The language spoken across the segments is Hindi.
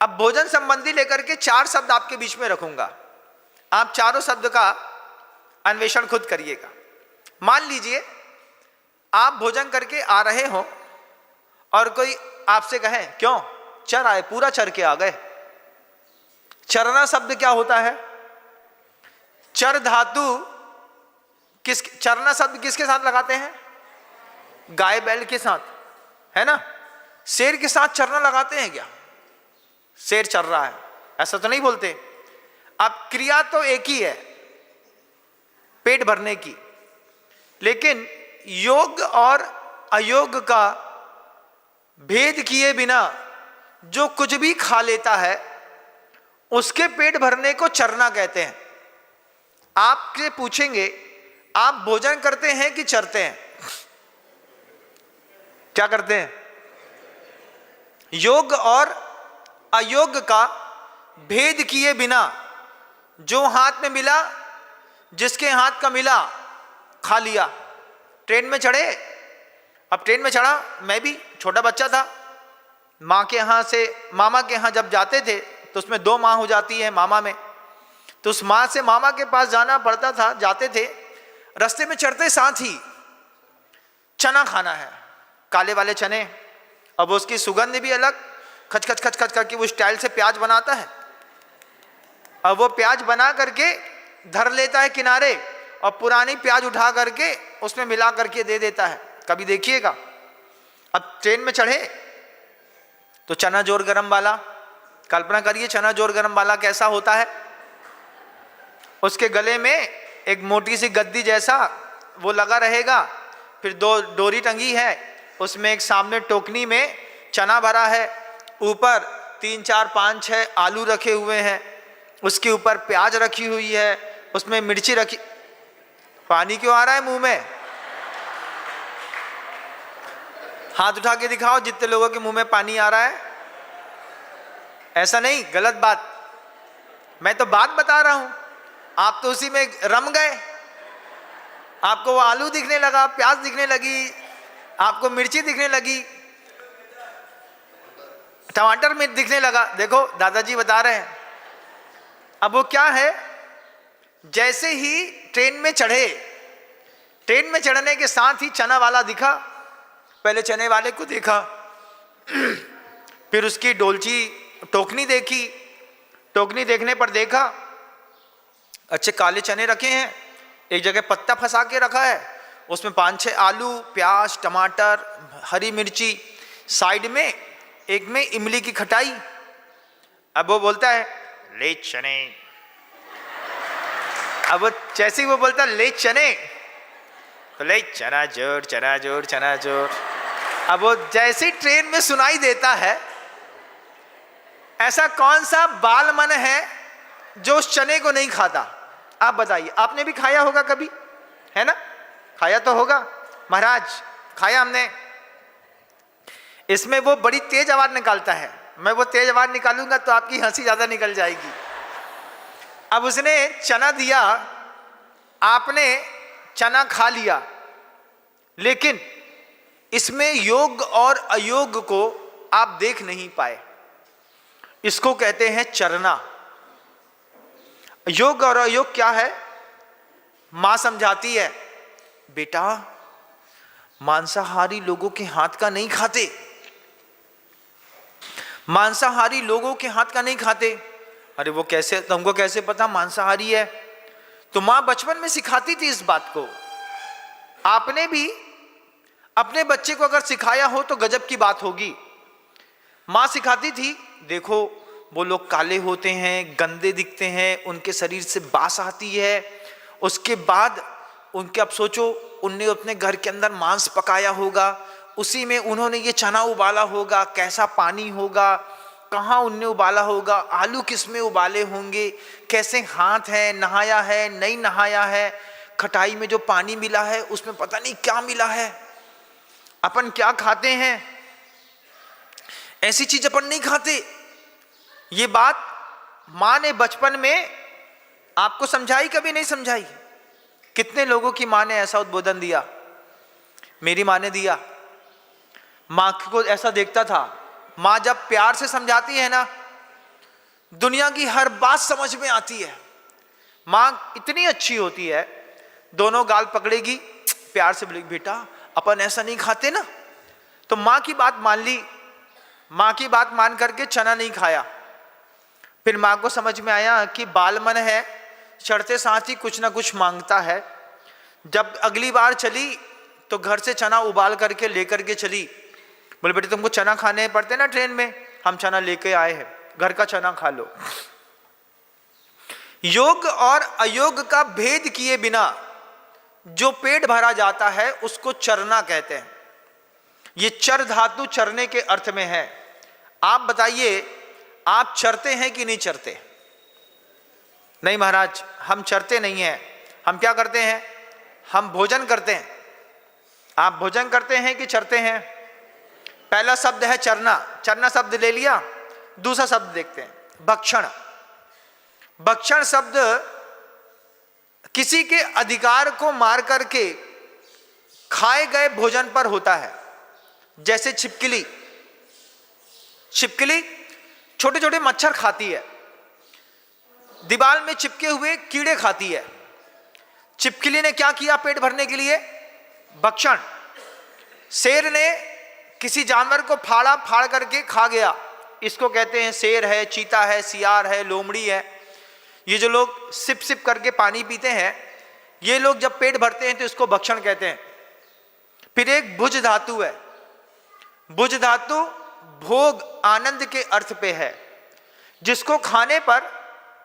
अब भोजन संबंधी लेकर के 4 शब्द आपके बीच में रखूंगा, आप चारों शब्द का अन्वेषण खुद करिएगा। मान लीजिए आप भोजन करके आ रहे हो और कोई आपसे कहे क्यों चर आए, पूरा चर के आ गए। चरना शब्द क्या होता है? चर धातु चरना शब्द किसके साथ लगाते हैं? गाय बैल के साथ, है ना। शेर के साथ चरना लगाते हैं क्या? शेर चर रहा है ऐसा तो नहीं बोलते। अब क्रिया तो एक ही है, पेट भरने की, लेकिन योग और अयोग का भेद किए बिना जो कुछ भी खा लेता है उसके पेट भरने को चरना कहते हैं। आपसे पूछेंगे आप भोजन करते हैं कि चरते हैं? क्या करते हैं? योग और अयोग का भेद किए बिना जो हाथ में मिला, जिसके हाथ का मिला खा लिया। ट्रेन में चढ़े, अब ट्रेन में चढ़ा, मैं भी छोटा बच्चा था, माँ के यहाँ से मामा के यहाँ जब जाते थे तो उसमें 2 माँ हो जाती है मामा में, तो उस माँ से मामा के पास जाना पड़ता था। जाते थे, रास्ते में चढ़ते साथ ही चना खाना है, काले वाले चने। अब उसकी सुगंध भी अलग, खच खच खच खच करके वो स्टाइल से प्याज बनाता है। अब वो प्याज बना करके धर लेता है किनारे और पुरानी प्याज उठा करके उसमें मिला करके दे देता है। कभी देखिएगा। अब ट्रेन में चढ़े तो चना जोर गरम वाला, कल्पना करिए चना जोर गरम वाला कैसा होता है। उसके गले में एक मोटी सी गद्दी जैसा वो लगा रहेगा, फिर 2 डोरी टंगी है, उसमें एक सामने टोकनी में चना भरा है, ऊपर 3 4 5 6 आलू रखे हुए हैं, उसके ऊपर प्याज रखी हुई है, उसमें मिर्ची रखी। पानी क्यों आ रहा है मुंह में? हाथ उठा के दिखाओ जितने लोगों के मुंह में पानी आ रहा है। ऐसा नहीं, गलत बात। मैं तो बात बता रहा हूं, आप तो उसी में रम गए। आपको वो आलू दिखने लगा, प्याज दिखने लगी, आपको मिर्ची दिखने लगी, टमाटर में दिखने लगा। देखो दादाजी बता रहे हैं। अब वो क्या है, जैसे ही ट्रेन में चढ़े, ट्रेन में चढ़ने के साथ ही चना वाला दिखा। पहले चने वाले को देखा, फिर उसकी डोलची टोकनी देखी, टोकनी देखने पर देखा अच्छे काले चने रखे हैं, एक जगह पत्ता फंसा के रखा है, उसमें 5 6 आलू, प्याज, टमाटर, हरी मिर्ची, साइड में एक में इमली की खटाई। अब वो बोलता है ले चने। अब वो जैसे ही वो बोलता है ले चने तो ले चना जोड़ चना जोड़ चना जोड़। अब वो जैसे ही ट्रेन में सुनाई देता है, ऐसा कौन सा बाल मन है जो उस चने को नहीं खाता? आप बताइए, आपने भी खाया होगा कभी, है ना? खाया तो होगा महाराज, खाया हमने। इसमें वो बड़ी तेज आवाज निकालता है, मैं वो तेज आवाज निकालूंगा तो आपकी हंसी ज्यादा निकल जाएगी। अब उसने चना दिया, आपने चना खा लिया, लेकिन इसमें योग और अयोग को आप देख नहीं पाए। इसको कहते हैं चरना। योग और अयोग क्या है? मां समझाती है, बेटा मांसाहारी लोगों के हाथ का नहीं खाते, मांसाहारी लोगों के हाथ का नहीं खाते। अरे वो कैसे, तुमको कैसे पता मांसाहारी है? तो मां बचपन में सिखाती थी इस बात को। आपने भी अपने बच्चे को अगर सिखाया हो तो गजब की बात होगी। मां सिखाती थी, देखो वो लोग काले होते हैं, गंदे दिखते हैं, उनके शरीर से बास आती है, उसके बाद उनके, अब सोचो उनने अपने घर के अंदर मांस पकाया होगा, उसी में उन्होंने ये चना उबाला होगा, कैसा पानी होगा, कहाँ उनने उबाला होगा, आलू किस में उबाले होंगे, कैसे हाथ है, नहाया है नहीं नहाया है, खटाई में जो पानी मिला है उसमें पता नहीं क्या मिला है। अपन क्या खाते हैं, ऐसी चीज अपन नहीं खाते। ये बात मां ने बचपन में आपको समझाई, कभी नहीं समझाई? कितने लोगों की मां ने ऐसा उद्बोधन दिया? मेरी मां ने दिया। मां को ऐसा देखता था, मां जब प्यार से समझाती है ना दुनिया की हर बात समझ में आती है। माँ इतनी अच्छी होती है, दोनों गाल पकड़ेगी, प्यार से बोलेगी बेटा अपन ऐसा नहीं खाते ना। तो माँ की बात मान ली, माँ की बात मान करके चना नहीं खाया। फिर माँ को समझ में आया कि बाल मन है, चढ़ते साथ ही कुछ ना कुछ मांगता है। जब अगली बार चली तो घर से चना उबाल करके लेकर के चली। बोले बेटे तुमको चना खाने पड़ते ना ट्रेन में, हम चना लेके आए हैं, घर का चना खा लो। योग और अयोग का भेद किए बिना जो पेट भरा जाता है उसको चरना कहते हैं। ये चर धातु चरने के अर्थ में है। आप बताइए, आप चरते हैं कि नहीं चरते? नहीं महाराज, हम चरते नहीं हैं। हम क्या करते हैं? हम भोजन करते हैं। आप भोजन करते हैं कि चरते हैं? पहला शब्द है चरना, चरना शब्द ले लिया। दूसरा शब्द देखते हैं, भक्षण। भक्षण शब्द किसी के अधिकार को मार करके खाए गए भोजन पर होता है। जैसे छिपकली, छिपकली छोटे छोटे मच्छर खाती है, दीवार में चिपके हुए कीड़े खाती है। छिपकली ने क्या किया पेट भरने के लिए? भक्षण। शेर ने किसी जानवर को फाड़ा, फाड़ करके खा गया। इसको कहते हैं शेर है, चीता है, सियार है, लोमड़ी है। ये जो लोग सिप सिप करके पानी पीते हैं, ये लोग जब पेट भरते हैं तो इसको भक्षण कहते हैं। फिर एक भुज धातु है। भुज धातु भोग, आनंद के अर्थ पे है। जिसको खाने पर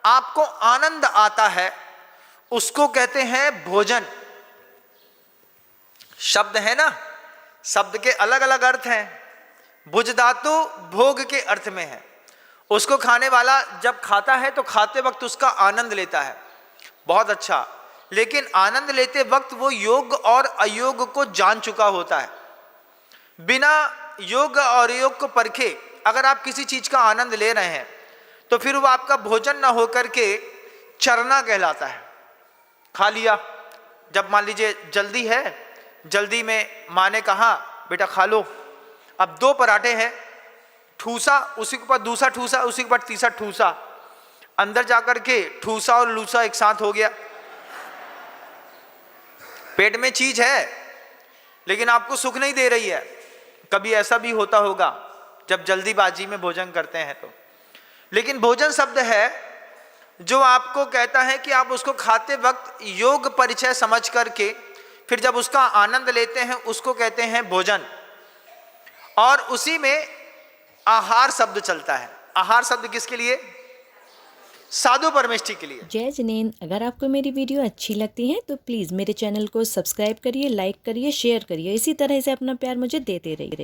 आपको आनंद आता है उसको कहते हैं भोजन। शब्द है ना, शब्द के अलग अलग अर्थ हैं। भुज धातु भोग के अर्थ में है। उसको खाने वाला जब खाता है तो खाते वक्त उसका आनंद लेता है, बहुत अच्छा। लेकिन आनंद लेते वक्त वो योग और अयोग को जान चुका होता है। बिना योग और योग को परखे अगर आप किसी चीज का आनंद ले रहे हैं तो फिर वो आपका भोजन ना होकर के चरना कहलाता है। खा लिया, जब मान लीजिए जल्दी है, जल्दी में माँ ने कहा बेटा खा लो, अब 2 पराठे हैं, ठूसा उसी के ऊपर दूसरा ठूसा, उसी के ऊपर तीसरा ठूसा, अंदर जाकर के ठूसा और लूसा एक साथ हो गया। पेट में चीज है लेकिन आपको सुख नहीं दे रही है। कभी ऐसा भी होता होगा जब जल्दीबाजी में भोजन करते हैं तो। लेकिन भोजन शब्द है जो आपको कहता है कि आप उसको खाते वक्त योग परिचय समझ करके फिर जब उसका आनंद लेते हैं उसको कहते हैं भोजन। और उसी में आहार शब्द चलता है। आहार शब्द किसके लिए? साधु परमेष्ठी के लिए। जय जिनेंद्र, अगर आपको मेरी वीडियो अच्छी लगती है तो प्लीज़ मेरे चैनल को सब्सक्राइब करिए, लाइक करिए, शेयर करिए। इसी तरह से अपना प्यार मुझे देते रहिए।